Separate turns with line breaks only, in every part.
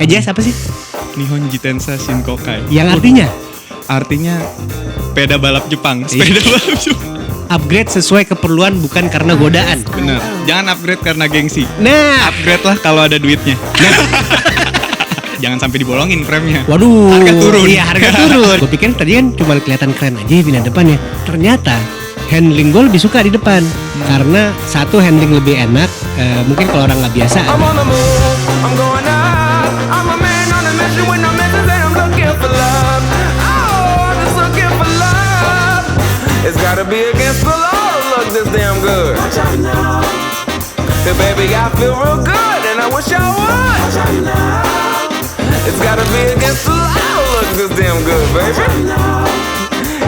BPJS apa sih?
Nihon Jitensa Shinkokai.
Yang artinya?
Artinya sepeda balap Jepang. Sepeda balap Jepang.
Upgrade sesuai keperluan bukan karena godaan.
Bener. Jangan upgrade karena gengsi.
Nah,
Upgrade lah kalau ada duitnya. Jangan sampai dibolongin frame-nya.
waduh,
Harga turun.
Iya, harga turun. Gue pikir tadi kan cuma kelihatan keren aja pindah depannya. Ternyata handling gue lebih suka di depan karena satu handling lebih enak. Mungkin kalau orang nggak biasa.
I'm on the move, I'm going up. I'm a man on a mission with no missions and I'm looking for love. Oh, I'm just looking for love. It's gotta be against the law to look this damn good. Watch out now. Hey, baby, I feel real good and I wish I would. Watch out now. It's gotta be against the law to look this damn good, baby. Watch out now.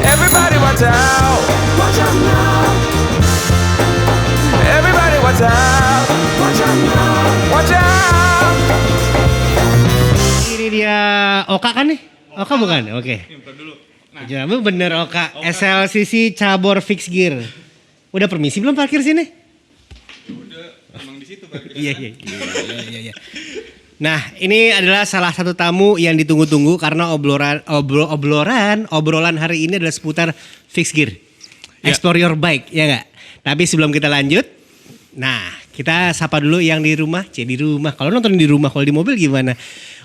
Everybody watch out. Watch out now. Everybody watch out. Watch out now. Watch out.
Ini dia Oka kan nih? Oka bukan? Oke. Ya, bener Oka. SLCC Cabor Fix Gear. Udah permisi belum parkir sini?
Udah, emang di situ parkir.
Iya. Nah, ini adalah salah satu tamu yang ditunggu-tunggu karena obrolan hari ini adalah seputar fix gear.
Ya.
Explore your bike, ya nggak? Tapi sebelum kita lanjut, nah kita sapa dulu yang di rumah. Di rumah. Kalau nonton di rumah, kalau di mobil gimana?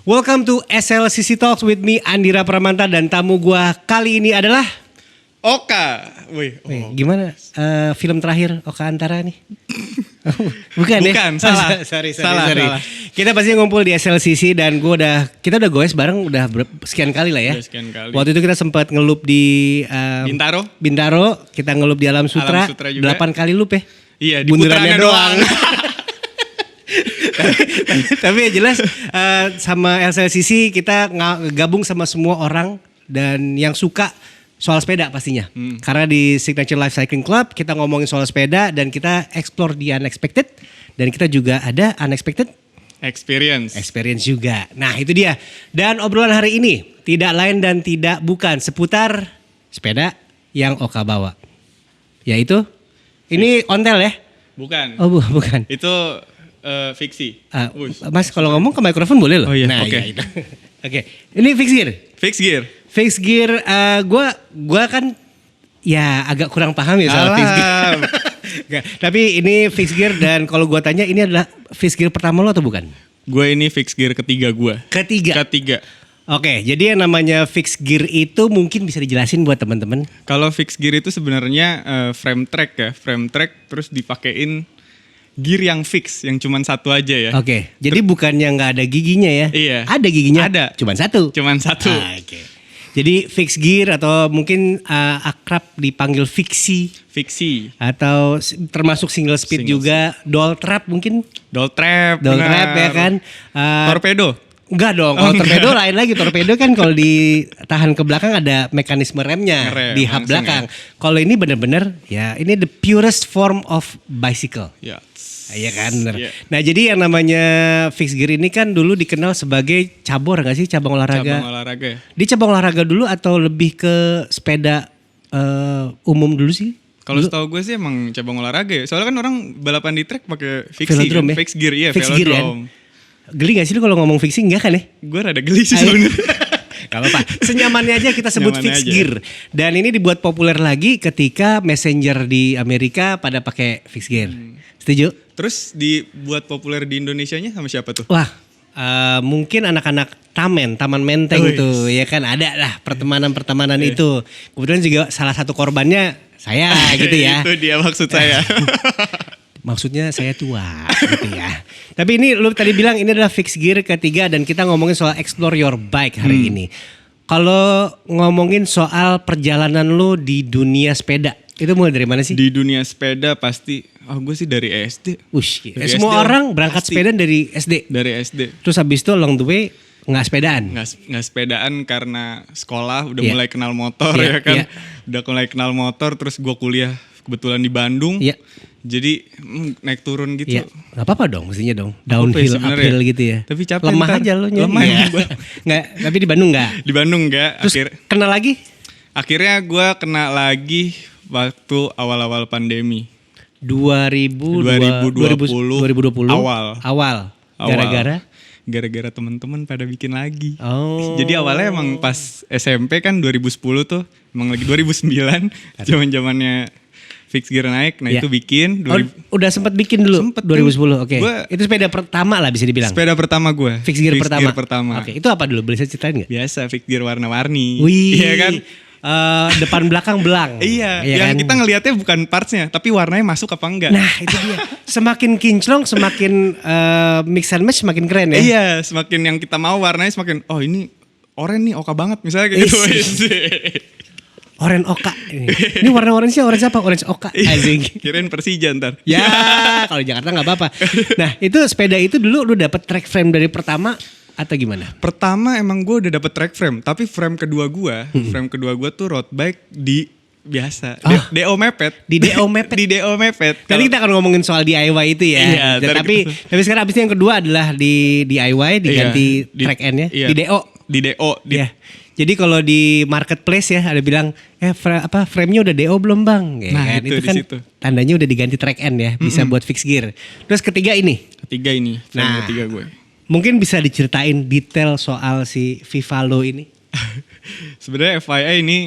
Welcome to SLCC Talks with me, Andira Pramanta, dan tamu gua kali ini adalah
Oka. Wih,
gimana film terakhir Oka Antara nih? Bukan ya?
salah.
Sorry.
Salah.
Kita pasti ngumpul di SLCC dan kita udah goes bareng udah sekian kali lah ya.
Udah sekian kali.
Waktu itu kita sempat ngelup di
Bintaro,
kita ngelup di Alam Sutra,
Alam Sutra juga.
8 kali loop ya.
Iya, di
Bundarannya
putarannya doang.
Tapi yang jelas sama SLCC kita gabung sama semua orang dan yang suka soal sepeda pastinya. Karena di Signature Life Cycling Club kita ngomongin soal sepeda dan kita explore the unexpected. Dan kita juga ada unexpected
Experience
juga. Nah itu dia. Dan obrolan hari ini tidak lain dan tidak bukan seputar sepeda yang Oka bawa. Yaitu, ini ontel ya?
Bukan.
Oh bukan.
Itu fiksi.
Mas kalau ngomong ke mikrofon boleh loh.
Oh iya,
Nah,
oke.
iya, itu. Oke. Ini fix gear.
Fix gear.
Gua kan ya agak kurang paham ya soal fix gear. Nggak, tapi ini fix gear dan kalau gua tanya ini adalah fix gear pertama lo atau bukan?
Gue ini fix gear ketiga gue.
Ketiga. Oke, jadi yang namanya fix gear itu mungkin bisa dijelasin buat teman-teman.
Kalau fix gear itu sebenarnya frame track terus dipakein gear yang fix, yang cuman satu aja ya.
Oke, jadi bukannya nggak ada giginya ya?
Iya.
Ada giginya?
Ada.
Cuman satu?
Cuman satu.
Oke. Jadi fix gear atau mungkin akrab dipanggil fiksi. Atau termasuk single speed juga. Doll trap mungkin?
Doll trap
ya kan?
Torpedo?
Enggak dong, kalau torpedo lain lagi. Torpedo kan kalau ditahan ke belakang ada mekanisme remnya di hub belakang. Kalau ini benar-benar ya ini the purest form of bicycle.
Ya.
Iya kan benar.
Yeah.
Nah jadi yang namanya fix gear ini kan dulu dikenal sebagai cabur nggak sih, cabang olahraga?
Cabang olahraga ya.
Di cabang olahraga dulu atau lebih ke sepeda umum dulu sih?
Kalau setahu gue sih emang cabang olahraga ya. Soalnya kan orang balapan di track pakai fiksi
Velodrome
kan.
ya?
Fix gear ya,
Fix gear
velodrome.
kan? Geli gak sih lu kalau ngomong fixing enggak kan ya?
Gue rada geli sih sebenarnya.
Gak apa-apa, senyamannya aja kita sebut
Nyamannya
fix
aja.
gear. Dan ini dibuat populer lagi ketika Messenger di Amerika pada pakai fix gear. Setuju?
Terus dibuat populer di Indonesianya sama siapa tuh?
Wah, mungkin anak-anak Taman Menteng
Wih.
tuh, ya kan ada lah pertemanan itu. Kebetulan juga salah satu korbannya saya gitu ya.
Itu dia maksud saya.
Maksudnya saya tua gitu ya. Tapi ini lu tadi bilang ini adalah fix gear ketiga dan kita ngomongin soal explore your bike hari ini. Kalau ngomongin soal perjalanan lu di dunia sepeda, itu mulai dari mana sih?
Di dunia sepeda pasti, gue sih dari SD.
Ush,
Dari
semua
SD
orang berangkat
pasti.
sepeda dari SD.
Dari SD.
Terus habis itu along the way nggak sepedaan.
Nggak sepedaan karena sekolah udah
Iya.
mulai kenal motor
Iya,
ya kan.
iya.
Udah mulai kenal motor terus gue kuliah kebetulan di Bandung.
Iya.
Jadi naik turun gitu.
Iya, nggak apa-apa dong, mestinya dong.
Apa ya
Downhill,
sebenarnya
uphill
ya?
gitu ya.
Tapi capek
lemah
ntar.
aja lo
Lemah
ya.
emang gua.
Nggak, tapi di Bandung nggak.
Di Bandung enggak.
Terus kenal lagi?
Akhirnya gue kena lagi waktu awal-awal pandemi.
2020
Awal.
Gara-gara
gara-gara teman-teman pada bikin lagi.
Oh.
Jadi awalnya emang pas SMP kan 2010 tuh, emang lagi 2009, zaman-zamannya Fix Gear naik, nah
Ya.
itu bikin.
Oh, udah sempat bikin dulu.
Sempet,
2010. Oke.
Gua-
Itu sepeda pertama lah bisa dibilang.
Sepeda pertama gue.
Fix Gear pertama. Oke, itu apa dulu? Boleh saya ceritain nggak?
Biasa Fix Gear warna-warni.
Wih.
Iya kan?
Depan belakang belang.
Iya,
kan?
yang kita ngelihatnya bukan partsnya, tapi warnanya masuk apa enggak.
Nah, itu dia. Semakin kinclong, semakin mix and match semakin keren ya.
Iya, semakin yang kita mau warnanya semakin, oh ini oranye nih, oka banget misalnya kayak gitu.
Orange Oka. Ini warna orange orange apa? Orange Oka. Asik.
Kirain Persija ntar.
Ya, kalau di Jakarta nggak apa-apa. Nah, itu sepeda itu dulu lu dapet track frame dari pertama atau gimana?
Pertama emang gue udah dapet track frame, tapi frame kedua gue tuh road bike di biasa, DO mepet.
Di DO mepet.
Di DO mepet.
Tadi kita akan ngomongin soal DIY itu ya.
Iya,
Dan tapi sekarang abis itu yang kedua adalah di DIY diganti track end ya.
Iya.
Di DO.
Di DO.
Iya. Jadi kalau di marketplace ya ada bilang frame-nya udah DO belum bang? Ya,
Nah,
kan?
itu di
kan
situ.
tandanya udah diganti track end ya, bisa buat fix gear. Terus ketiga ini,
Ketiga ini, frame
Nah.
ketiga gue.
mungkin bisa diceritain detail soal si Vivalo ini.
Sebenarnya FYI ini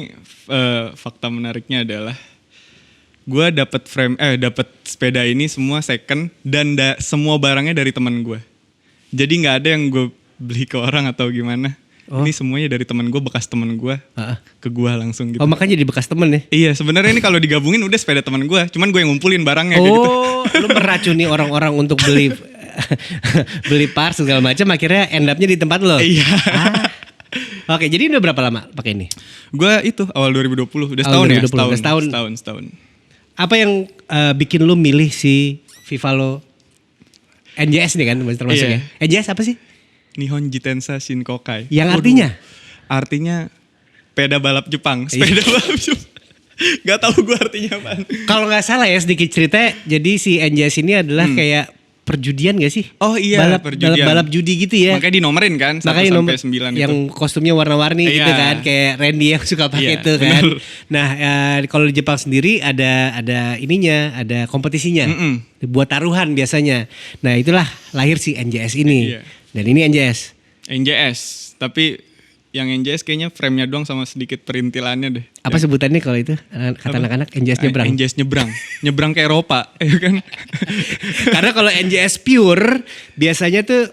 fakta menariknya adalah gue dapat sepeda ini semua second dan semua barangnya dari teman gue. Jadi nggak ada yang gue beli ke orang atau gimana. Ini semuanya dari teman gue, bekas teman gue, ke gue langsung gitu.
Oh makanya jadi bekas temen ya?
Iya, sebenarnya ini kalau digabungin udah sepeda teman gue, cuman gue yang ngumpulin barangnya kayak gitu.
Oh, lu meracuni orang-orang untuk beli beli parts segala macam, akhirnya end up-nya di tempat lo.
Iya.
Oke, jadi udah berapa lama pakai ini?
Gue itu awal 2020, udah
Awal
setahun ya,
2020, udah
setahun.
Apa yang bikin lu milih si Vivalo NJS nih kan termasuk
Iya.
ya? NJS apa sih?
Nihon Jitensa Shinkokai.
Yang artinya?
Artinya sepeda balap Jepang. Sepeda balap Jepang. Gak tahu gue artinya apaan.
Kalau nggak salah ya sedikit cerita, jadi si NJS ini adalah kayak perjudian gak sih?
Oh iya, perjudian.
Balap judi gitu ya.
Makanya dinomerin kan 1
Makanya
sampai 9 itu.
yang kostumnya warna-warni gitu
Iya.
kan, kayak Randy yang suka pakai
Iya,
itu kan.
bener.
Nah, kalau di Jepang sendiri ada ininya, ada kompetisinya. Buat taruhan biasanya. Nah, itulah lahir si NJS ini.
Iya.
Dan ini NJS.
NJS, tapi yang NJS kayaknya frame-nya doang sama sedikit perintilannya deh.
Apa sebutannya kalau itu? Kata anak-anak NJS nyebrang.
NJS nyebrang. Nyebrang ke Eropa, ya kan?
Karena kalau NJS pure biasanya tuh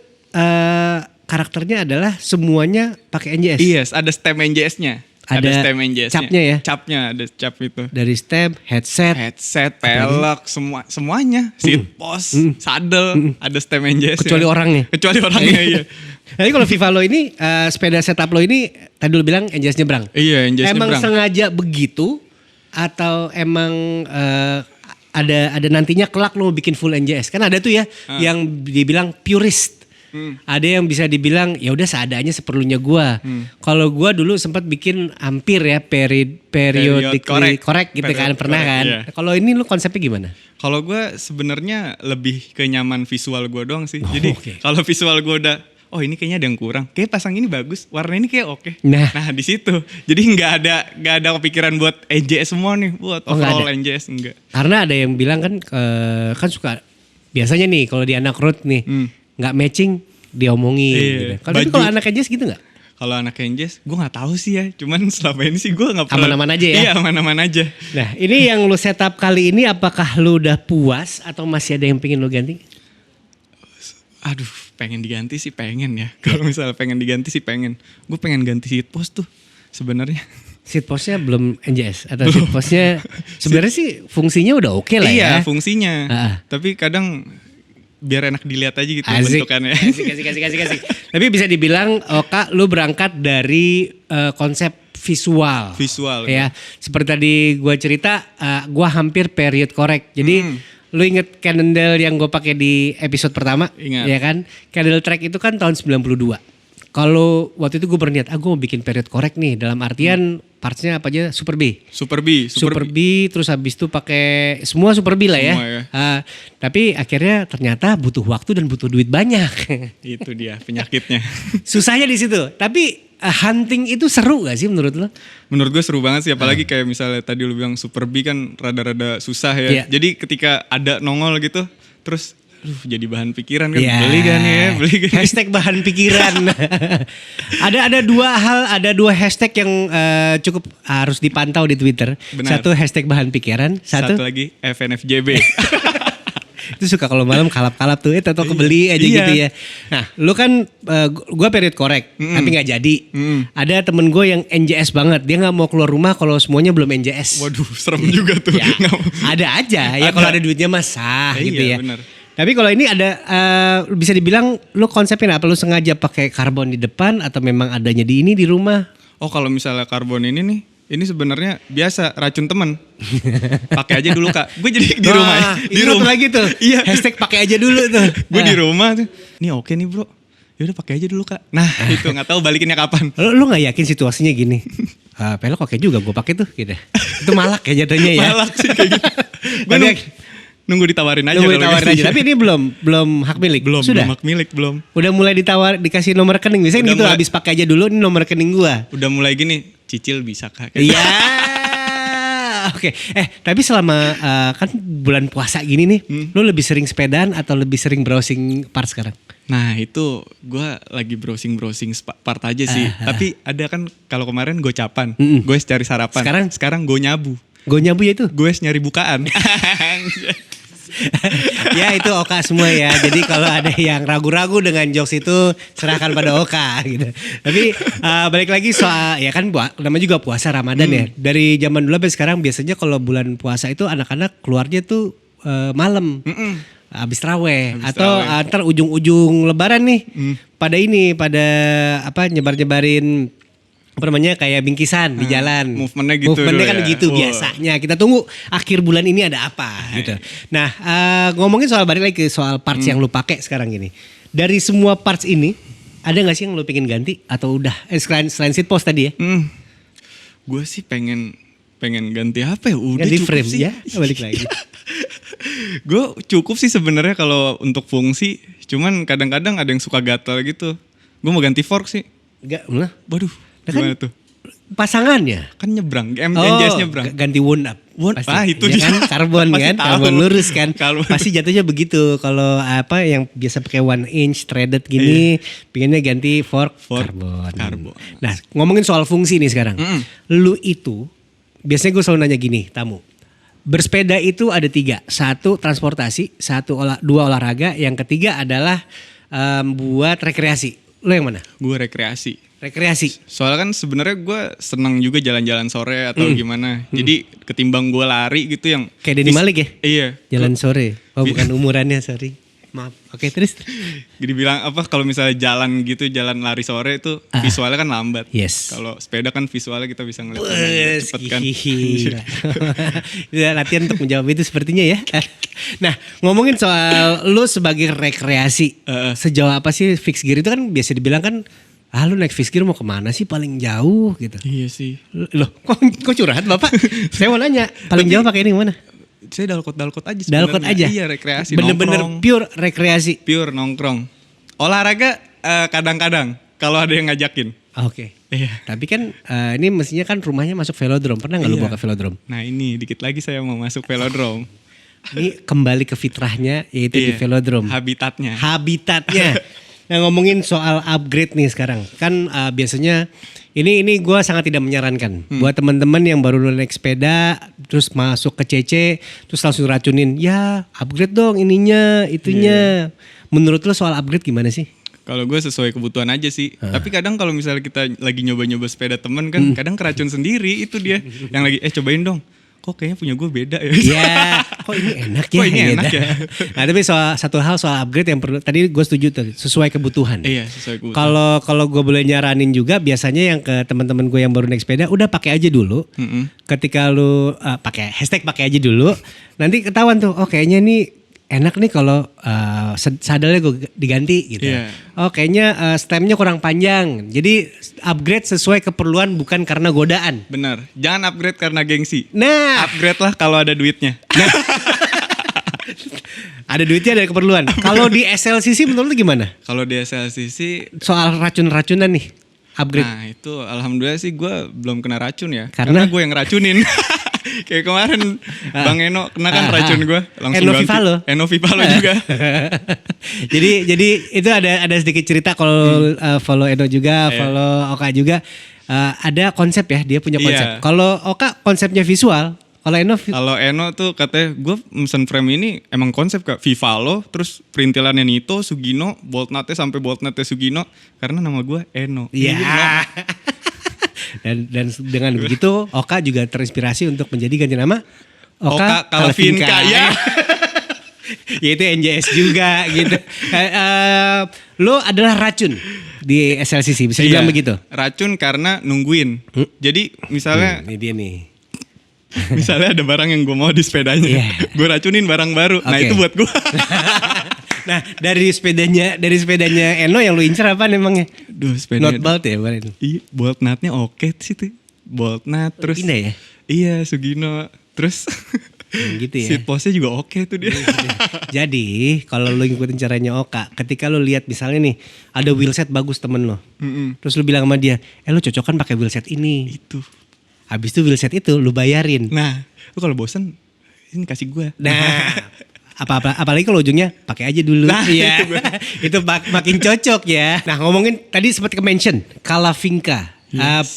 karakternya adalah semuanya pakai NJS.
Iya, ada stem NJS-nya.
Ada
stem NJS-nya.
capnya ya?
Capnya, ada cap itu.
Dari stem, headset,
Headset, pelek, semuanya. Seat post, saddle, ada stem NJS.
kecuali orangnya.
Kecuali orangnya, iya.
Jadi kalau Vivalo ini sepeda setup lo ini tadi lu bilang NJS nyebrang.
Iya, NJS
Emang
nyebrang.
sengaja begitu atau emang ada nantinya kelak lo bikin full NJS? Kan ada tuh ya yang dibilang purist. Ada yang bisa dibilang ya udah seadanya seperlunya gua. Kalau gua dulu sempat bikin hampir ya periodically correct gitu kan,
Period
pernah
correct,
kan.
iya.
Kalau ini lu konsepnya gimana?
Kalau gue sebenarnya lebih ke nyaman visual gue doang sih. Jadi
oke.
kalau visual gue udah, oh ini kayaknya ada yang kurang. Kayak pasang ini bagus, warna ini kayak oke.
Nah.
Di situ. Jadi nggak ada kepikiran buat NJS semua nih, buat
Oh, nggak
overall
ada?
NJS enggak.
Karena ada yang bilang kan kan suka biasanya nih kalau di anak road nih nggak matching diomongin.
Iya,
Gitu. Kalau
baju.
kalau anak NJS gitu nggak?
Kalau anak NJS, gue nggak tahu sih ya. Cuman selama ini sih gue nggak pernah.
Aman-aman aja ya?
Iya, aman-aman aja.
Nah ini yang lu setup kali ini apakah lu udah puas atau masih ada yang pengen lu ganti?
Aduh, pengen diganti sih pengen ya. Kalau misalnya pengen diganti sih pengen. Gue pengen ganti seat post tuh sebenarnya.
Seat postnya belum NJS atau seat postnya sebenarnya sih fungsinya udah oke lah ya.
Iya, fungsinya. Tapi kadang biar enak dilihat aja gitu bentukannya.
Asik. Tapi bisa dibilang Kak lu berangkat dari konsep visual.
Visual.
Ya, seperti tadi gue cerita gue hampir period correct. Jadi lu inget Cannondale yang gue pakai di episode pertama?
Ingat.
Ya kan? Cannondale track itu kan tahun 92. Kalau waktu itu gue berniat, gue mau bikin period correct nih. Dalam artian partsnya apa aja? Super B.
Super B.
Terus habis itu pakai semua Super B lah ya.
Semua ya.
Tapi akhirnya ternyata butuh waktu dan butuh duit banyak.
Itu dia penyakitnya.
Susahnya di situ. Tapi hunting itu seru gak sih menurut lo?
Menurut gue seru banget sih, apalagi kayak misalnya tadi lu bilang Super B kan rada-rada susah ya.
Iya.
Jadi ketika ada nongol gitu, terus jadi bahan pikiran kan.
Ya.
Beli kan ya, beli kan.
Hashtag bahan pikiran. ada dua hashtag yang cukup harus dipantau di Twitter.
Benar.
Satu hashtag bahan pikiran,
Satu lagi FNFJB.
itu suka kalau malam kalap-kalap tuh, atau kebeli aja
Iya.
gitu ya. Nah, lu kan gue period korek, tapi nggak jadi. Ada temen gue yang NJS banget, dia nggak mau keluar rumah kalau semuanya belum NJS.
Waduh, serem juga tuh.
Ya, ada aja ya, kalau ada duitnya mah sah gitu
Iya,
ya.
benar.
Tapi kalau ini ada bisa dibilang lu konsepnya apa? Lu sengaja pakai karbon di depan atau memang adanya di rumah?
Oh, kalau misalnya karbon ini nih, ini sebenarnya biasa racun teman. Pakai aja dulu Kak. Gue jadi di rumah ya.
Di rumah lagi tuh.
Iya.
Hashtag pakai aja dulu tuh.
Gue di rumah tuh. Nih oke nih bro. Yaudah pakai aja dulu Kak. Nah itu nggak tahu balikinnya kapan.
Lu nggak yakin situasinya gini? Pelek oke juga gue pakai tuh gitu. Itu malak ya jatuhnya ya.
Malak sih kayak gitu. Gue nunggu ditawarin aja.
Nunggu
kalau
ditawarin
gitu.
aja. Tapi ini belum hak milik.
Belum
Sudah.
hak milik belum.
Udah mulai dikasih nomor rekening. Biasanya
Udah
gitu
mulai.
habis pakai aja dulu, ini nomor rekening gua.
Udah mulai gini. Cicil bisa Kak.
Iya. Oke. Tapi selama kan bulan puasa gini nih, lu lebih sering sepedaan atau lebih sering browsing part sekarang?
Nah itu gue lagi browsing part aja sih. Tapi ada kan kalau kemarin gocapan. Gue cari sarapan. Sekarang gue nyabu.
Gue nyabu ya itu.
Gue nyari bukaan.
Ya itu Oka semua ya. Jadi kalau ada yang ragu-ragu dengan jokes itu serahkan pada Oka gitu. Tapi balik lagi soal ya kan namanya juga puasa Ramadan ya. Dari zaman dulu sampai sekarang biasanya kalau bulan puasa itu anak-anak keluarnya tuh malam. Habis traweh atau antar ujung-ujung lebaran nih. Pada nyebar-nyebarin apa namanya kayak bingkisan di jalan.
Movementnya gitu
Movementnya
dulu
kan
ya.
gitu biasanya. Kita tunggu akhir bulan ini ada apa gitu. Nah ngomongin soal balik lagi ke soal parts yang lu pakai sekarang ini. Dari semua parts ini ada gak sih yang lu pengen ganti atau udah selain seat post tadi ya?
Gue sih pengen ganti apa ya? Udah
Ganti
cukup
frame
sih.
ya balik lagi.
Gue cukup sih sebenarnya kalau untuk fungsi. Cuman kadang-kadang ada yang suka gatal gitu. Gue mau ganti fork sih.
Enggak,
Waduh,
Nah,
gimana
kan
tuh?
pasangannya.
Kan nyebrang, NJS nyebrang.
Ganti wound up.
Wound-
Pasti.
itu
Ya
dia.
kan karbon
Pasti
kan,
tahu.
karbon lurus kan.
Karbon.
Pasti jatuhnya begitu. Kalau apa yang biasa pakai 1 inch threaded gini, pinginnya ganti fork karbon. Nah, ngomongin soal fungsi nih sekarang. Lu itu biasanya gue selalu nanya gini, tamu. Bersepeda itu ada 3. 1 transportasi, 2 olahraga, yang ketiga adalah buat rekreasi. Lu yang mana?
Gue rekreasi.
Rekreasi.
Soalnya kan sebenarnya gue senang juga jalan-jalan sore atau gimana. Jadi ketimbang gue lari gitu yang
Kayak Denny Malik ya?
Iya.
Jalan sore. Oh bukan umurannya, sorry. Maaf. Oke, terus.
Jadi bilang apa kalau misalnya jalan gitu, jalan lari sore itu visualnya kan lambat.
Yes.
Kalau sepeda kan visualnya kita bisa ngeliat
Wes,
cepet kan.
gila. Ya, latihan untuk menjawab itu sepertinya ya. Nah, ngomongin soal lu sebagai rekreasi, sejauh apa sih fixed gear itu kan biasa dibilang kan, lu naik fixed gear mau kemana sih paling jauh gitu.
Iya sih.
Loh, kok curhat Bapak? Saya mau nanya, paling jauh pakai ini mana?
Saya dalkot aja sebenarnya.
Dalkot aja.
Iya, rekreasi.
Bener-bener
nongkrong.
pure rekreasi.
Pure nongkrong. Olahraga kadang-kadang kalau ada yang ngajakin.
Oke.
Iya.
Tapi kan ini mestinya kan rumahnya masuk velodrome. Pernah nggak lu
Iya.
bawa ke velodrome?
Nah ini dikit lagi saya mau masuk velodrome.
Ini kembali ke fitrahnya yaitu di
Iya,
velodrome.
Habitatnya.
Nah ngomongin soal upgrade nih sekarang. Kan biasanya ini gue sangat tidak menyarankan. Buat teman-teman yang baru naik sepeda terus masuk ke CC terus langsung racunin. Ya upgrade dong ininya itunya. Menurut lo soal upgrade gimana sih?
Kalau gue sesuai kebutuhan aja sih. Tapi kadang kalau misalnya kita lagi nyoba-nyoba sepeda temen kan, kadang keracun sendiri itu dia. Yang lagi cobain dong. Kok kayaknya punya gue beda ya.
Iya, kok ini enak ya.
Kok ini enak
gitu.
ya?
Nah tapi satu hal soal upgrade yang perlu, tadi gue setuju tuh, sesuai kebutuhan.
Iya sesuai kebutuhan.
Kalau gue boleh nyaranin juga, biasanya yang ke teman-teman gue yang baru naik sepeda, udah pakai aja dulu. Ketika lu pakai hashtag pakai aja dulu, nanti ketahuan tuh, oh kayaknya nih enak nih kalau sadelnya gue diganti gitu.
Iya.
Oh kayaknya stemnya kurang panjang. Jadi upgrade sesuai keperluan bukan karena godaan.
Bener. Jangan upgrade karena gengsi.
Nah,
Upgrade lah kalau ada duitnya.
ada duitnya ada keperluan. Kalau di SLCC menurut lu gimana?
Kalau di SLCC,
Soal racun-racunan nih, upgrade.
nah itu alhamdulillah sih gue belum kena racun ya.
Karena?
Karena gue yang ngeracunin. Kayak kemarin Bang Eno kena kan racun gue, langsung
Eno
ganti.
Vivalo.
Eno Vivalo juga.
jadi itu ada sedikit cerita kalau follow Eno juga,
Iya.
follow Oka juga. Ada konsep ya, dia punya konsep.
Iya.
Kalau Oka konsepnya visual, kalau Eno
Kalau Eno tuh katanya gue mesen frame ini emang konsep Kak Vivalo, terus perintilannya Nito, Sugino, Boltnatnya sampai Boltnatnya Sugino karena nama gue Eno.
Iya.
Gitu, Bang.
dan dengan begitu Oka juga terinspirasi untuk menjadi ganti nama
Oka Kalavinka, ya.
Yaitu NJS juga gitu. Lo adalah racun di SLCC, bisa dibilang
Iya,
begitu.
Racun karena nungguin. Jadi misalnya
Ini dia nih.
misalnya ada barang yang gue mau di sepedanya,
Iya.
gue racunin barang baru. Nah
Oke.
itu buat gue.
Nah dari sepedanya Eno yang lu incer apa emangnya?
Duh sepeda.
Not Bolt ya kemarin.
Iya, bolt nutnya oke sih tuh. Bolt nut terus.
Indah ya?
Iya, Sugino. Terus
Gitu ya.
seat postnya juga oke tuh dia.
Jadi kalau lu ngikutin caranya Oka, ketika lu lihat misalnya nih ada wheelset bagus temen lo, terus lu bilang sama dia, lu cocokan pakai wheelset ini.
Itu.
Habis itu wheelset itu lu bayarin.
Nah, lu kalau bosen ini kasih gue.
Nah, apalagi kalau ujungnya pakai aja dulu.
Nah,
Iya.
itu bener.
Itu makin cocok ya. Nah, ngomongin tadi sempat ke-mention Kalavinka.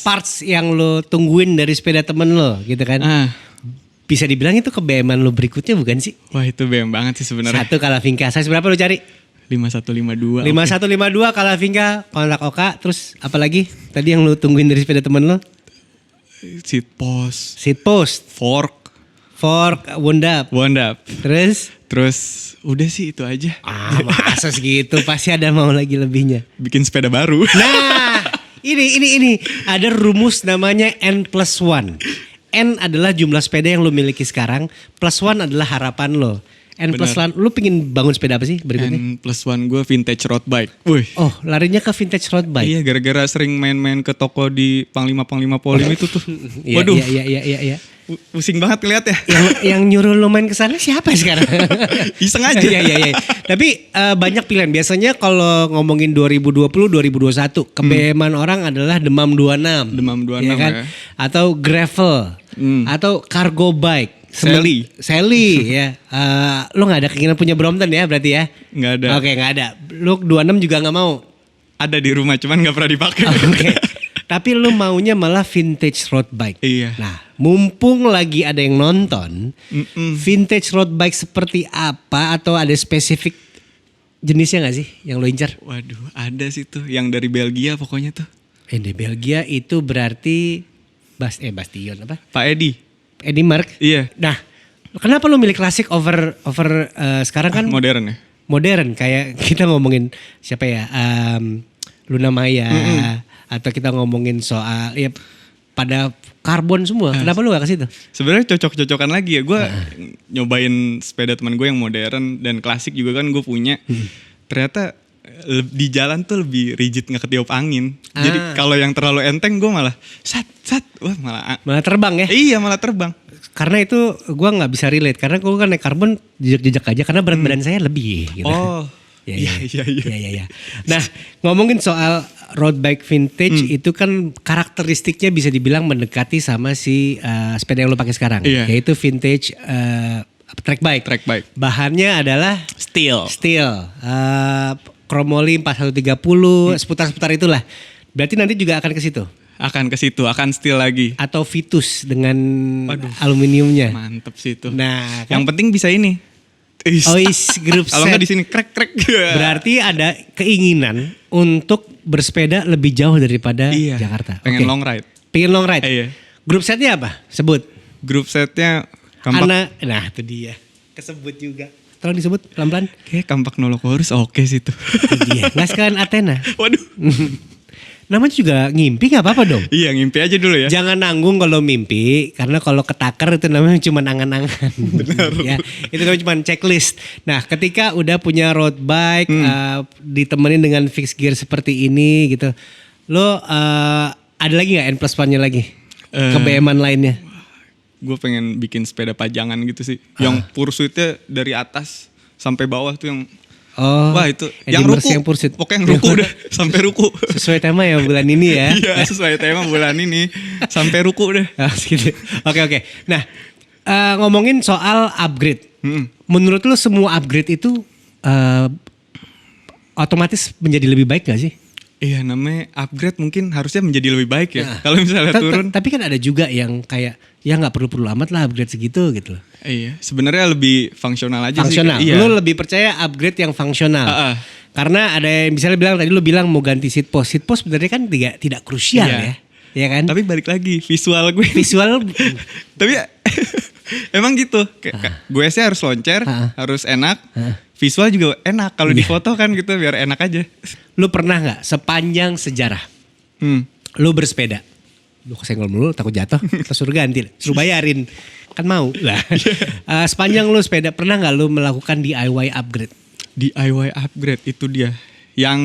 Parts yang lo tungguin dari sepeda temen lo gitu kan. Bisa dibilang itu kebeeman lo berikutnya bukan sih?
Wah itu BM banget sih sebenarnya.
Satu Kalavinka. Size berapa lo cari?
5152.
5152 Kalavinka, kontak Oka. Terus apalagi tadi yang lo tungguin dari sepeda temen lo?
Seat post,
Seat post,
fork,
wound up. Terus?
Terus udah sih itu aja.
Masa segitu, pasti ada mau lagi lebihnya.
Bikin sepeda baru.
Nah, ini ada rumus namanya N+1. N adalah jumlah sepeda yang lo miliki sekarang, +1 adalah harapan lo. N+1, lo pingin bangun sepeda apa sih berikutnya?
N+1 gue vintage road bike. Wih.
Oh, larinya ke vintage road bike.
Iya, gara-gara sering main-main ke toko di Panglima Polim itu tuh.
Iya,
Waduh,
iya.
pusing banget ngeliat ya.
yang nyuruh lo main ke sana siapa sekarang?
Iseng aja.
Iya. Tapi banyak pilihan. Biasanya kalau ngomongin 2020, 2021, kebeeman orang adalah Demam 26.
Demam 26 ya.
Atau gravel, atau cargo bike. Sally ya. Lo gak ada keinginan punya Brompton ya berarti ya?
Nggak ada.
Oke, gak ada. Lo 26 juga gak mau?
Ada di rumah cuman nggak pernah dipakai.
Oke. Tapi lo maunya malah vintage road bike.
Iya.
Nah, mumpung lagi ada yang nonton, vintage road bike seperti apa atau ada spesifik jenisnya gak sih yang lo incar?
Waduh, ada sih tuh yang dari Belgia pokoknya tuh.
Di Belgia itu berarti Bastion apa?
Pak Edi.
Eddie Merck.
Iya.
Nah, kenapa lo milih klasik over sekarang kan
Modern ya.
modern kayak kita ngomongin siapa ya? Luna Maya atau kita ngomongin soal ya pada karbon semua. Kenapa lu gak ke situ?
Sebenarnya cocok-cocokan lagi ya. Gue nyobain sepeda teman gue yang modern dan klasik juga kan gue punya. Ternyata di jalan tuh lebih rigid, nggak ketiup angin. Jadi kalau yang terlalu enteng gue malah wah
malah terbang ya?
Iya malah terbang.
Karena itu gue nggak bisa relate karena gue kan naik karbon jejak-jejak aja karena berat badan saya lebih. Gitu.
Oh.
Iya. Nah, ngomongin soal road bike vintage itu kan karakteristiknya bisa dibilang mendekati sama si sepeda yang lo pakai sekarang, yaitu vintage track bike. Bahannya adalah steel. Chromoly 4130, seputar-seputar itulah. Berarti nanti juga akan ke situ.
Akan steel lagi.
Atau Vitus dengan aluminiumnya.
Mantep sih itu.
Nah,
yang penting bisa ini.
Grup set.
Kalau nggak di sini krek.
Berarti ada keinginan untuk bersepeda lebih jauh daripada Jakarta.
Pengen long ride.
Iya. Grup setnya apa? Sebut.
Grup setnya
Kampak. Nah itu dia. Kesebut juga. Tolong disebut pelan-pelan.
Kayak Kampak Nolokorus oke sih itu.
Itu dia. Ngaskan Athena.
Waduh.
Namanya juga ngimpi gak apa-apa dong.
Iya ngimpi aja dulu ya.
Jangan nanggung kalau mimpi. Karena kalau ketakar itu namanya cuma angan-angan. Benar. Ya, itu namanya cuma checklist. Nah ketika udah punya road bike. Ditemenin dengan fixed gear seperti ini gitu. Lo ada lagi gak N+1-nya lagi? Kebeeman lainnya?
Gue pengen bikin sepeda pajangan gitu sih. Yang pursuitnya dari atas sampai bawah tuh yang
Oh,
Wah itu
Eddie
yang
Mercy
ruku,
yang Pursuit.
pokoknya yang ruku udah sampai ruku.
Sesuai tema ya bulan ini ya.
Iya sesuai tema bulan ini sampai ruku deh.
Ah, gitu. Oke. Nah, ngomongin soal upgrade. Menurut lu semua upgrade itu otomatis menjadi lebih baik gak sih?
Iya namanya upgrade mungkin harusnya menjadi lebih baik ya. Kalau misalnya turun.
Tapi kan ada juga yang kayak ya nggak perlu amat lah upgrade segitu gitu loh.
Iya sebenarnya lebih fungsional aja
Fungsional.
sih. Iya.
Lu lebih percaya upgrade yang fungsional. Karena ada yang misalnya bilang tadi lu bilang mau ganti seat post. Seat post sebenarnya kan tidak krusial
Iya.
ya. Iya kan?
Tapi balik lagi visual gue.
visual
Tapi emang gitu. Gue sih harus loncer, harus enak. Visual juga enak. Kalau di foto kan gitu biar enak aja.
lu pernah nggak sepanjang sejarah lu bersepeda? Lu kesenggol mulu takut jatuh, terus suruh ganti, suruh bayarin. Kan mau lah. Sepanjang lu sepeda pernah nggak lu melakukan DIY upgrade?
DIY upgrade itu dia. Yang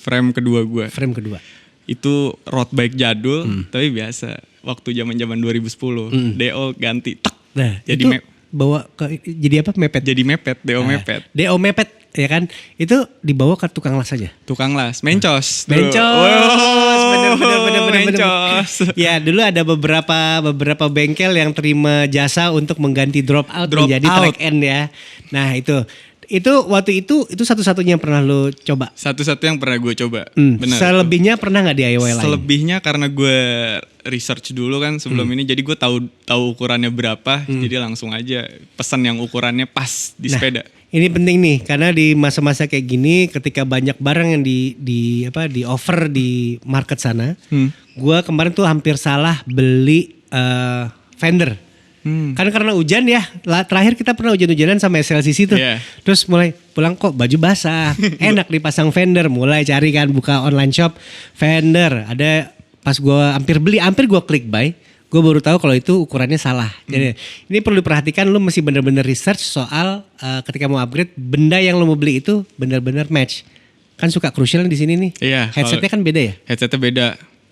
frame kedua gue.
Frame kedua.
Itu road bike jadul tapi biasa. Waktu zaman-zaman 2010 DO ganti tak.
Nah,
Jadi
itu bawa ke jadi apa? Mepet.
jadi mepet, DO mepet.
DO mepet ya kan? Itu dibawa ke tukang las aja.
Tukang las, mencos.
Mencos, bener.
Mencos.
Ya dulu ada beberapa bengkel yang terima jasa untuk mengganti drop out
Drop
menjadi
out.
track end ya. Nah itu waktu itu satu-satunya yang pernah lo coba.
Satu-satu yang pernah gue coba. Benar.
Selebihnya pernah nggak DIY lain?
Selebihnya karena gue research dulu kan sebelum ini, jadi gue tahu ukurannya berapa, jadi langsung aja pesan yang ukurannya pas di sepeda.
Ini penting nih karena di masa-masa kayak gini ketika banyak barang yang di offer di market sana, gue kemarin tuh hampir salah beli fender. Kan karena hujan ya, terakhir kita pernah hujan-hujanan sama SLCC tuh.
Yeah.
Terus mulai pulang kok baju basah, enak dipasang fender, mulai cari kan buka online shop fender. Ada pas gue hampir gue klik buy, gue baru tahu kalau itu ukurannya salah. Jadi ini perlu diperhatikan, lu mesti bener-bener research soal ketika mau upgrade benda yang lu mau beli itu bener-bener match. Kan suka krusial di sini nih.
Iya,
Headsetnya kan beda ya.
Headsetnya beda.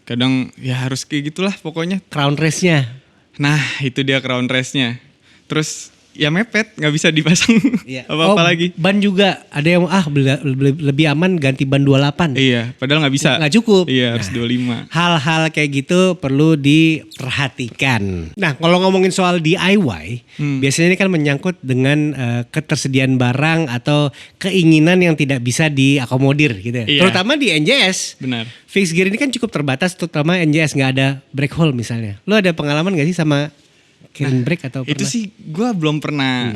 Kadang ya harus kayak gitulah pokoknya.
Crown race-nya.
Nah itu dia crown race-nya. Terus ya mepet, nggak bisa dipasang apa-apa lagi.
Ban juga ada yang lebih aman ganti ban 28.
Iya, padahal nggak bisa.
Nggak cukup.
Iya, harus 25.
Hal-hal kayak gitu perlu diperhatikan. Nah, kalau ngomongin soal DIY, biasanya ini kan menyangkut dengan ketersediaan barang atau keinginan yang tidak bisa diakomodir gitu ya.
Iya.
Terutama di NJS.
Benar.
Fixed gear ini kan cukup terbatas, terutama NJS nggak ada brake hole misalnya. Lo ada pengalaman nggak sih sama carrying brake atau pernah?
Itu sih gue belum pernah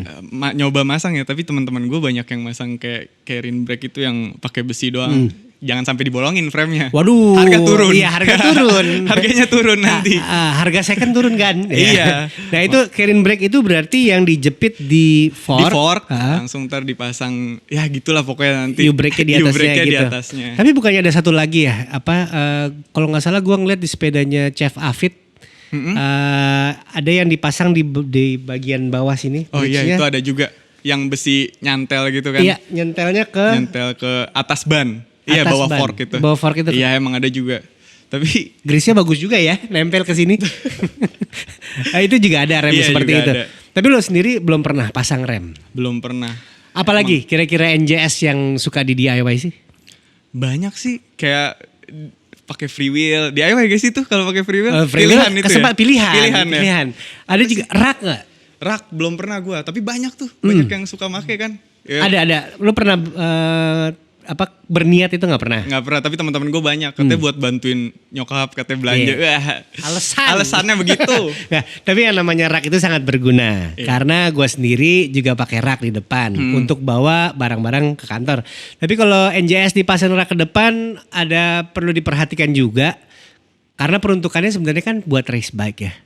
nyoba masang ya, tapi teman-teman gue banyak yang masang kayak carrying brake itu yang pakai besi doang. Jangan sampai dibolongin frame-nya.
Waduh.
Harga turun.
Iya, harga turun.
Harganya turun nanti.
Harga second turun kan?
Iya.
Nah itu carrying brake itu berarti yang dijepit di fork.
Di fork, langsung ntar dipasang, ya gitulah pokoknya nanti.
U-brake-nya di atasnya
U-brake-nya
gitu.
di atasnya.
Tapi bukannya ada satu lagi ya? Kalau nggak salah gue ngeliat di sepedanya Chef Afid. Ada yang dipasang di bagian bawah sini.
Oh iya,
bridge-nya.
itu ada juga yang besi nyantel gitu kan.
Iya, nyentel ke
atas ban. Iya,
atas
bawah
ban.
fork itu.
Bawah fork itu.
Iya, emang ada juga. Tapi
Grease-nya bagus juga ya, nempel ke sini. Itu juga ada rem
Iya,
seperti
juga
itu.
ada.
Tapi lo sendiri belum pernah pasang rem.
belum pernah.
Apalagi kira-kira NJS yang suka di DIY sih?
Banyak sih kayak pakai free wheel. DIY guys itu kalau pakai free wheel.
Pilihan itu
ya?
pilihan.
Ya.
Ada juga rak nggak?
Rak belum pernah gua, tapi banyak tuh. Banyak yang suka make kan. Ya,
Ada. Lo pernah berniat itu nggak pernah?
nggak pernah, tapi teman-teman gue banyak katanya buat bantuin nyokap, katanya belanja.
Iya.
Wah,
Alasannya
alasannya begitu.
Nah, tapi yang namanya rak itu sangat berguna. Karena gue sendiri juga pakai rak di depan untuk bawa barang-barang ke kantor. Tapi kalau NJS dipasang rak ke depan ada perlu diperhatikan juga. Karena peruntukannya sebenarnya kan buat race bike ya.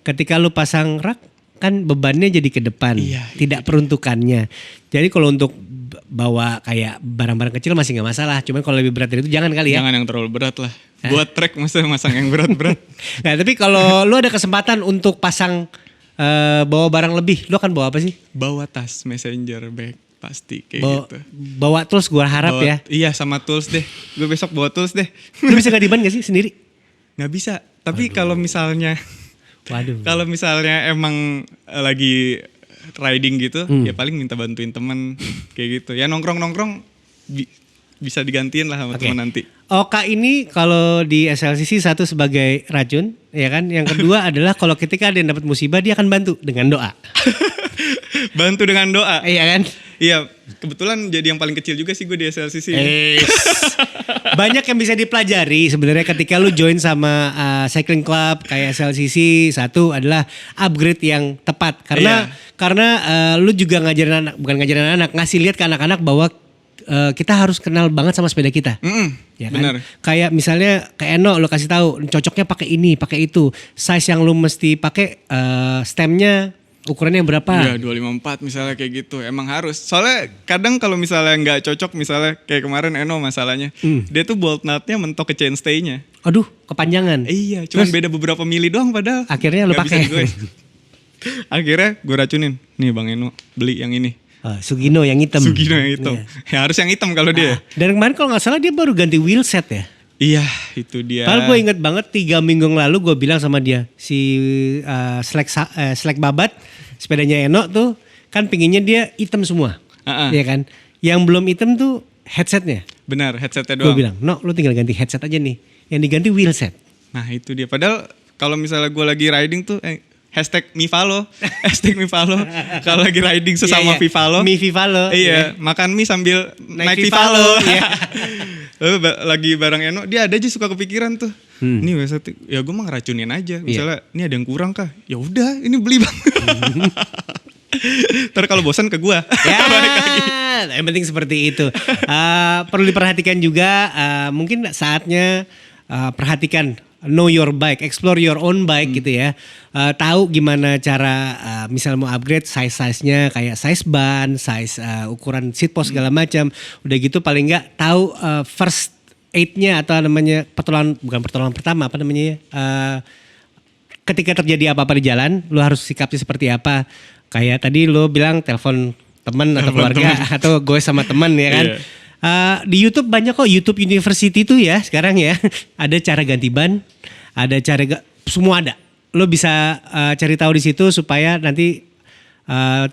Ketika lu pasang rak kan bebannya jadi ke depan, tidak peruntukannya. Jadi kalau untuk bawa kayak barang-barang kecil masih nggak masalah. Cuman kalau lebih berat dari itu jangan kali ya.
Jangan yang terlalu berat lah. Buat trek maksudnya masang yang berat-berat.
Nah tapi kalau lu ada kesempatan untuk pasang bawa barang lebih, lu akan bawa apa sih?
Bawa tas, messenger bag, pasti kayak gitu.
Bawa tools gue harap ya.
Iya sama tools deh. Gue besok bawa tools deh.
Lu bisa gak diban gak sih sendiri?
Nggak bisa. Tapi kalau misalnya
Waduh.
kalau misalnya emang lagi riding gitu, ya paling minta bantuin temen kayak gitu. Ya nongkrong-nongkrong bisa digantiin lah sama
Oke.
temen nanti.
Oka ini kalau di SLCC satu sebagai racun, ya kan? Yang kedua adalah kalau ketika ada yang dapat musibah dia akan bantu dengan doa.
Bantu dengan doa.
Iya kan?
Iya, kebetulan jadi yang paling kecil juga sih gue di SLCC.
Banyak yang bisa dipelajari sebenarnya ketika lu join sama cycling club kayak SLCC. Satu adalah upgrade yang tepat karena lu juga ngajarin anak, bukan ngajarin anak, ngasih lihat ke anak-anak bahwa kita harus kenal banget sama sepeda kita. Ya kan?
Benar.
Kayak misalnya kayak Eno lo kasih tahu cocoknya pakai ini, pakai itu. Size yang lu mesti pakai stemnya ukurannya berapa?
Iya 254 misalnya kayak gitu. Emang harus. Soalnya kadang kalau misalnya nggak cocok, misalnya kayak kemarin Eno masalahnya. Dia tuh bolt nutnya mentok ke chainstay-nya.
Aduh, kepanjangan.
Iya, cuma
Terus
beda beberapa mili doang padahal.
akhirnya lu
Nggak bisa
pakai.
digoyang. Akhirnya gue racunin. Nih Bang Eno, beli yang ini.
Sugino yang hitam.
Sugino yang hitam.
Iya.
Ya harus yang hitam kalau dia.
Dan kemarin kalau nggak salah dia baru ganti wheel set ya.
Iya, itu dia.
Padahal gue inget banget 3 minggu yang lalu gue bilang sama dia si Slack Babat sepedanya Eno tuh kan pinginnya dia hitam semua, ya kan? Yang belum hitam tuh headsetnya.
Benar, headsetnya
Gue
doang.
bilang, no, lu tinggal ganti headset aja nih. Yang diganti wheel set.
Nah itu dia. Padahal kalau misalnya gue lagi riding tuh hashtag Mivalo. Hashtag Mivalo. Kalau lagi riding sesama
Iya, iya.
Vivalo.
Mi Vivalo.
Iya, makan mie sambil naik
Vivalo,
Vivalo.
iya.
Lalu lagi bareng Eno, dia ada aja suka kepikiran tuh. Nih website, ya gue mah ngeracunin aja. Misalnya, ini ada yang kurang kah? Ya udah, ini beli Bang. Ntar kalau bosan ke gue.
Ya, yang penting seperti itu. Perlu diperhatikan juga, mungkin saatnya perhatikan, know your bike, explore your own bike gitu ya. Tahu gimana cara, misal mau upgrade size-nya kayak size ban, size ukuran seat post segala macam. Udah gitu paling nggak tahu first aid-nya atau namanya bukan pertolongan pertama, apa namanya ya? Ketika terjadi apa-apa di jalan, lu harus sikapnya seperti apa. Kayak tadi lu bilang telepon teman atau keluarga atau gue sama teman ya kan.
Iya.
Di YouTube banyak kok, YouTube University tuh ya sekarang ya. Ada cara ganti ban, ada cara semua ada. Lo bisa cari tahu di situ supaya nanti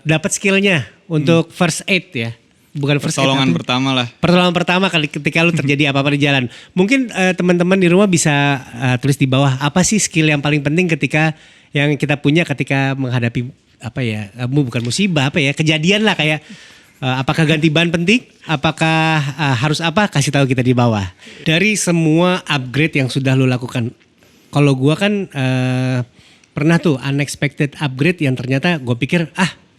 dapat skillnya untuk first aid ya. Bukan first aid.
Pertolongan pertama lah.
Pertolongan pertama kali ketika lu terjadi apa-apa di jalan. Mungkin teman-teman di rumah bisa tulis di bawah apa sih skill yang paling penting ketika yang kita punya ketika menghadapi apa ya, bukan musibah apa ya, kejadian lah kayak apakah ganti ban penting, apakah harus apa, kasih tahu kita di bawah. Dari semua upgrade yang sudah lu lakukan. Kalau gua kan pernah tuh unexpected upgrade yang ternyata gue pikir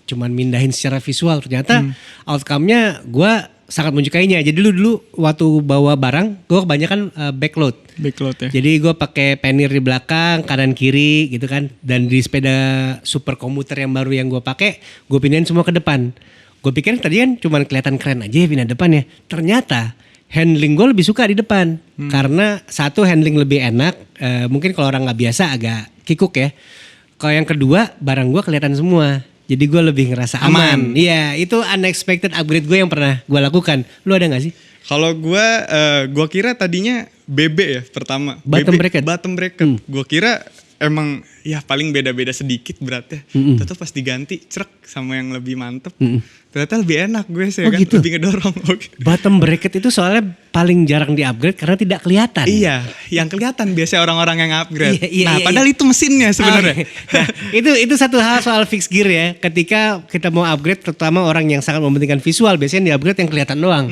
cuman mindahin secara visual, ternyata outcome-nya gue sangat menyukainya. Jadi dulu waktu bawa barang gue kebanyakan backload.
Backload ya.
Jadi gue pakai pannier di belakang, kanan kiri gitu kan. Dan di sepeda super komuter yang baru yang gue pakai, gue pindahin semua ke depan. Gue pikir tadi kan cuman kelihatan keren aja ya pindah depan ya. Ternyata handling gue lebih suka di depan. Karena satu, handling lebih enak. Mungkin kalau orang gak biasa agak kikuk ya. Kalau yang kedua, barang gue kelihatan semua. Jadi gue lebih ngerasa aman. Iya, itu unexpected upgrade gue yang pernah gue lakukan. Lu ada gak sih?
Kalau gue kira tadinya BB ya pertama.
Bottom
BB,
bracket.
Bottom bracket. Gue kira emang ya paling beda-beda sedikit beratnya. Ternyata pas diganti cerek sama yang lebih mantep. Ternyata lebih enak gue sih kan.
Gitu?
Lebih ngedorong.
Bottom bracket itu soalnya paling jarang di upgrade karena tidak kelihatan.
Iya, yang kelihatan biasanya orang-orang yang upgrade.
Iya,
Padahal itu mesinnya sebenarnya.
Oke. Nah, itu satu hal soal fixed gear ya. Ketika kita mau upgrade, terutama orang yang sangat mementingkan visual, biasanya di upgrade yang kelihatan doang.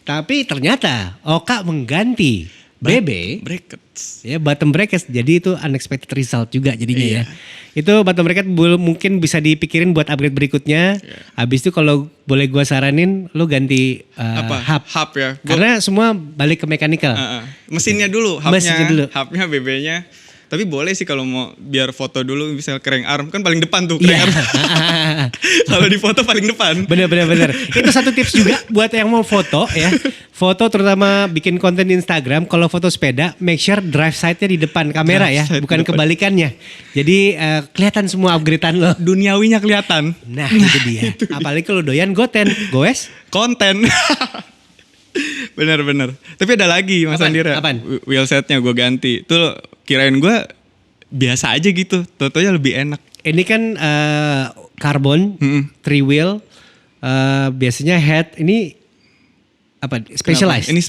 Tapi ternyata Oka mengganti BB
Brackets.
ya bottom bracket, jadi itu unexpected result juga jadinya
Iya.
ya. Itu bottom bracket mungkin bisa dipikirin buat upgrade berikutnya. Habis itu kalau boleh gua saranin lu ganti hub.
Hub ya.
Karena semua balik ke mechanical.
Mesinnya dulu,
Mesinnya dulu.
hubnya BB-nya. Tapi boleh sih kalau mau biar foto dulu bisa crank arm kan paling depan tuh crank
Iya.
arm. Kalau di foto paling depan.
Bener. Itu satu tips juga buat yang mau foto ya. Foto terutama bikin konten di Instagram. Kalau foto sepeda, make sure drive side-nya di depan kamera
Drive
ya.
side
Bukan
di depan.
kebalikannya. Jadi kelihatan semua upgradean lo.
Duniawinya kelihatan.
Nah itu dia. Apalagi kalau doyan goten. Goes?
Konten. Bener. Tapi ada lagi Mas
Apaan?
Andira.
Apaan?
Wheel setnya gue ganti. Tuh kirain gue biasa aja gitu. Totonya lebih enak.
Ini kan Carbon, 3 wheel, biasanya head ini apa? Specialized.
Ini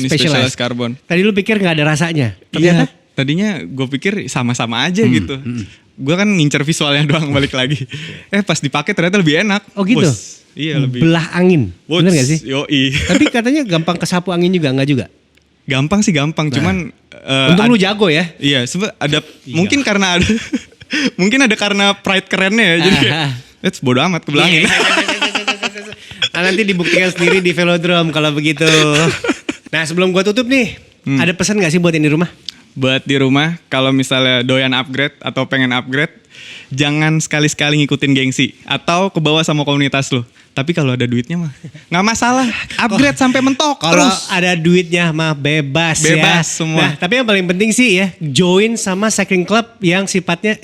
specialized carbon.
Tadi lu pikir nggak ada rasanya?
Iya,
Ternyata
tadinya gue pikir sama-sama aja gitu. Gue kan ngincer visualnya doang balik lagi. Pas dipakai ternyata lebih enak.
Oh gitu?
Bos. Iya lebih.
Belah angin, bener gak sih?
Yoi.
Tapi katanya gampang kesapu angin juga, enggak juga?
Gampang sih gampang, cuman
Untung lu jago ya?
Iya, ada mungkin karena ada mungkin ada karena pride kerennya ya. Jadi kayak, bodo amat kebelangin.
Nah, nanti dibuktikan sendiri di velodrome kalau begitu. Nah sebelum gua tutup nih, ada pesan gak sih buat yang di rumah?
Buat di rumah, kalau misalnya doyan upgrade atau pengen upgrade, jangan sekali-sekali ngikutin gengsi atau kebawa sama komunitas lo. Tapi kalau ada duitnya mah nggak masalah, upgrade sampai mentok
Kalau
terus.
ada duitnya mah bebas ya.
Bebas semua.
Nah tapi yang paling penting sih ya, join sama cycling club yang sifatnya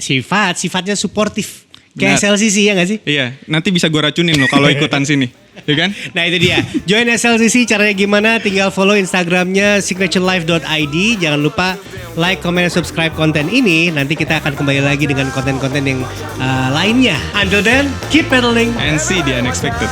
suportif. Kayak
Benar.
SLCC ya gak sih?
Iya, nanti bisa gue racunin lo kalau ikutan sini, ya kan?
Nah itu dia. Join SLCC caranya gimana? Tinggal follow Instagramnya signaturelife.id. Jangan lupa like, comment, dan subscribe konten ini. Nanti kita akan kembali lagi dengan konten-konten yang lainnya. Until then, keep pedaling.
And see the unexpected.